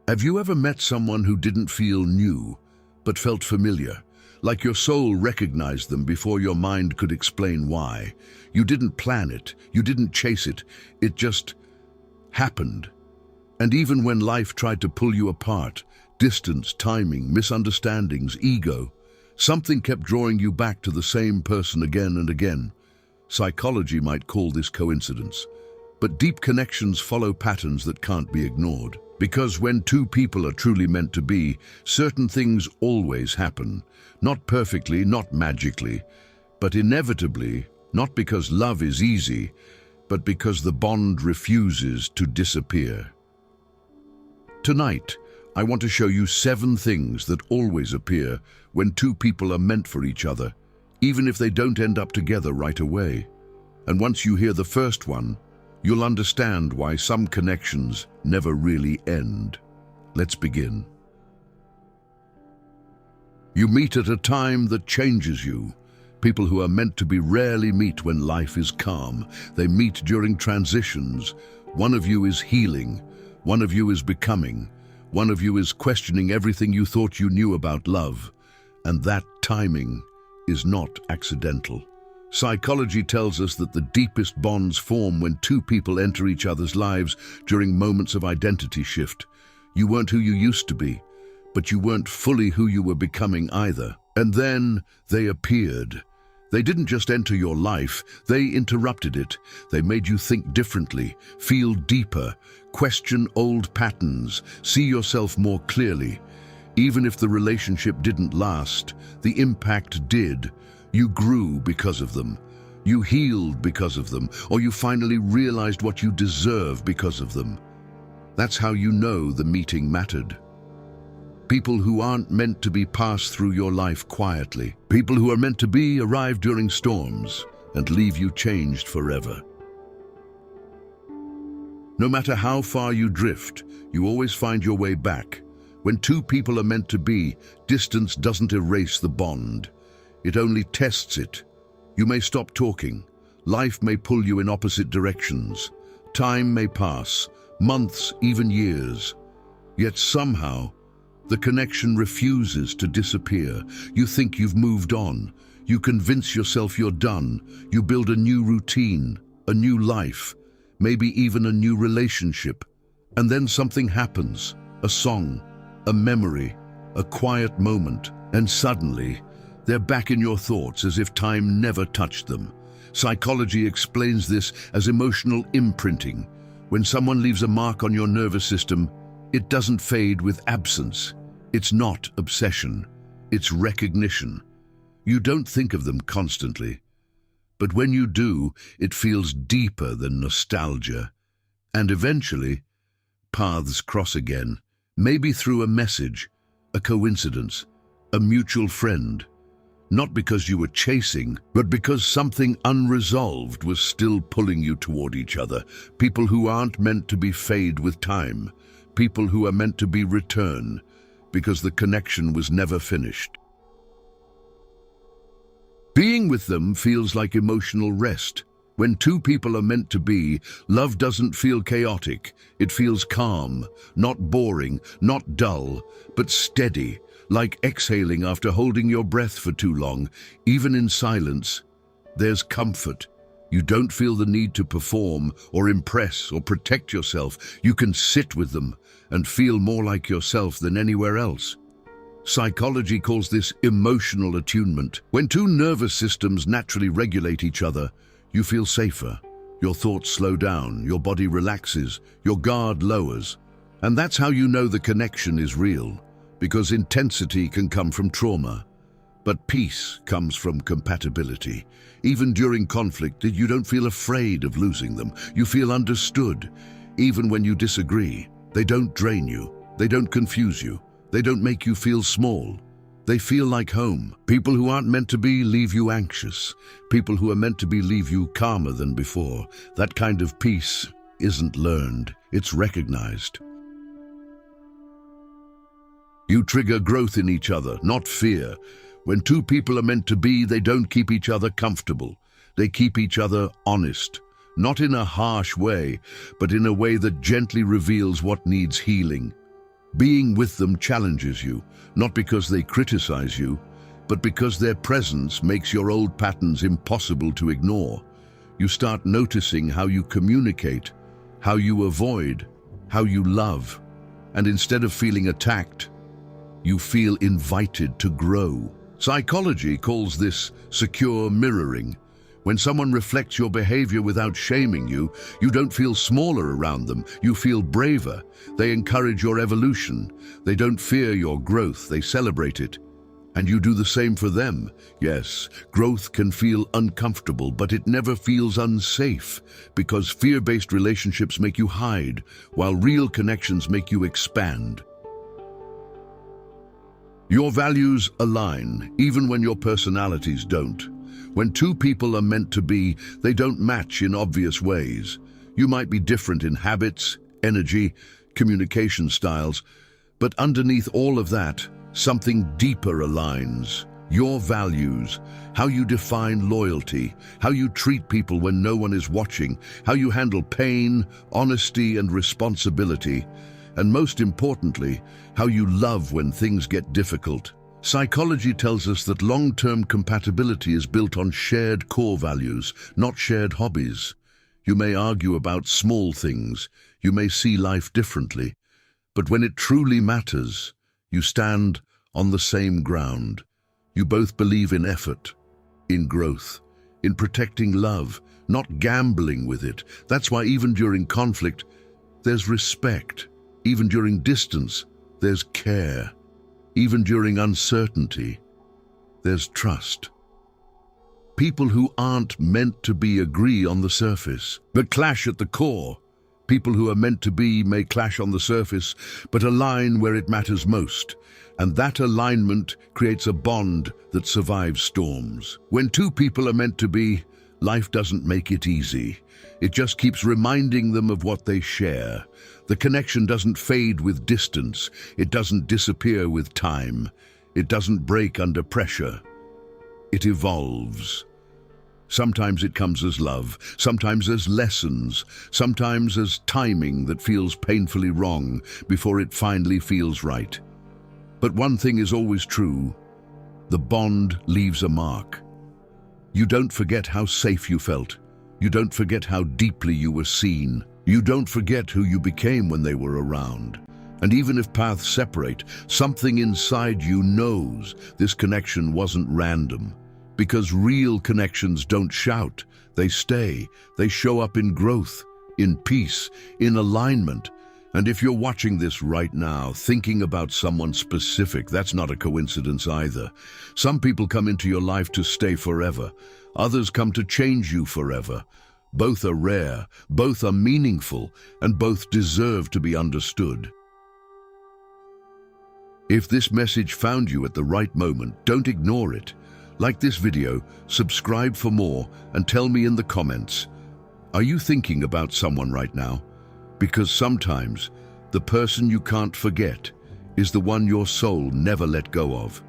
Have you ever met someone who didn't feel new, but felt familiar? Like your soul recognized them before your mind could explain why. You didn't plan it, you didn't chase it, it just happened. And even when life tried to pull you apart, distance, timing, misunderstandings, ego, something kept drawing you back to the same person again and again. Psychology might call this coincidence, but deep connections follow patterns that can't be ignored. Because when two people are truly meant to be, certain things always happen. Not perfectly, not magically, but inevitably, not because love is easy, but because the bond refuses to disappear. Tonight, I want to show you 7 things that always appear when two people are meant for each other, even if they don't end up together right away. And once you hear the first one, you'll understand why some connections never really end. Let's begin. You meet at a time that changes you. People who are meant to be rarely meet when life is calm. They meet during transitions. One of you is healing. One of you is becoming. One of you is questioning everything you thought you knew about love. And that timing is not accidental. Psychology tells us that the deepest bonds form when two people enter each other's lives during moments of identity shift. You weren't who you used to be, but you weren't fully who you were becoming either. And then they appeared. They didn't just enter your life, they interrupted it. They made you think differently, feel deeper, question old patterns, see yourself more clearly. Even if the relationship didn't last, the impact did. You grew because of them. You healed because of them, or you finally realized what you deserve because of them. That's how you know the meeting mattered. People who aren't meant to be pass through your life quietly. People who are meant to be arrive during storms and leave you changed forever. No matter how far you drift, you always find your way back. When two people are meant to be, distance doesn't erase the bond. It only tests it. You may stop talking. Life may pull you in opposite directions. Time may pass, months, even years. Yet somehow, the connection refuses to disappear. You think you've moved on. You convince yourself you're done. You build a new routine, a new life, maybe even a new relationship. And then something happens. A song, a memory, a quiet moment, and suddenly, they're back in your thoughts as if time never touched them. Psychology explains this as emotional imprinting. When someone leaves a mark on your nervous system, it doesn't fade with absence. It's not obsession, it's recognition. You don't think of them constantly, but when you do, it feels deeper than nostalgia. And eventually, paths cross again, maybe through a message, a coincidence, a mutual friend. Not because you were chasing, but because something unresolved was still pulling you toward each other. People who aren't meant to be fade with time. People who are meant to be return, because the connection was never finished. Being with them feels like emotional rest. When two people are meant to be, love doesn't feel chaotic. It feels calm, not boring, not dull, but steady. Like exhaling after holding your breath for too long. Even in silence, there's comfort. You don't feel the need to perform or impress or protect yourself. You can sit with them and feel more like yourself than anywhere else. Psychology calls this emotional attunement. When two nervous systems naturally regulate each other, you feel safer. Your thoughts slow down, your body relaxes, your guard lowers. And that's how you know the connection is real. Because intensity can come from trauma, but peace comes from compatibility. Even during conflict, you don't feel afraid of losing them. You feel understood. Even when you disagree, they don't drain you. They don't confuse you. They don't make you feel small. They feel like home. People who aren't meant to be leave you anxious. People who are meant to be leave you calmer than before. That kind of peace isn't learned, it's recognized. You trigger growth in each other, not fear. When two people are meant to be, they don't keep each other comfortable. They keep each other honest. Not in a harsh way, but in a way that gently reveals what needs healing. Being with them challenges you, not because they criticize you, but because their presence makes your old patterns impossible to ignore. You start noticing how you communicate, how you avoid, how you love, and instead of feeling attacked, you feel invited to grow. Psychology calls this secure mirroring. When someone reflects your behavior without shaming you, you don't feel smaller around them, you feel braver. They encourage your evolution. They don't fear your growth, they celebrate it. And you do the same for them. Yes, growth can feel uncomfortable, but it never feels unsafe, because fear-based relationships make you hide, while real connections make you expand. Your values align, even when your personalities don't. When two people are meant to be, they don't match in obvious ways. You might be different in habits, energy, communication styles, but underneath all of that, something deeper aligns. Your values, how you define loyalty, how you treat people when no one is watching, how you handle pain, honesty, and responsibility, and most importantly, how you love when things get difficult. Psychology tells us that long-term compatibility is built on shared core values, not shared hobbies. You may argue about small things, you may see life differently, but when it truly matters, you stand on the same ground. You both believe in effort, in growth, in protecting love, not gambling with it. That's why even during conflict, there's respect. Even during distance, there's care. Even during uncertainty, there's trust. People who aren't meant to be agree on the surface, but clash at the core. People who are meant to be may clash on the surface, but align where it matters most. And that alignment creates a bond that survives storms. When two people are meant to be, life doesn't make it easy. It just keeps reminding them of what they share. The connection doesn't fade with distance. It doesn't disappear with time. It doesn't break under pressure. It evolves. Sometimes it comes as love, sometimes as lessons, sometimes as timing that feels painfully wrong before it finally feels right. But one thing is always true: the bond leaves a mark. You don't forget how safe you felt. You don't forget how deeply you were seen. You don't forget who you became when they were around. And even if paths separate, something inside you knows this connection wasn't random. Because real connections don't shout, they stay. They show up in growth, in peace, in alignment. And if you're watching this right now, thinking about someone specific, that's not a coincidence either. Some people come into your life to stay forever. Others come to change you forever. Both are rare, both are meaningful, and both deserve to be understood. If this message found you at the right moment, don't ignore it. Like this video, subscribe for more, and tell me in the comments, are you thinking about someone right now? Because sometimes, the person you can't forget is the one your soul never let go of.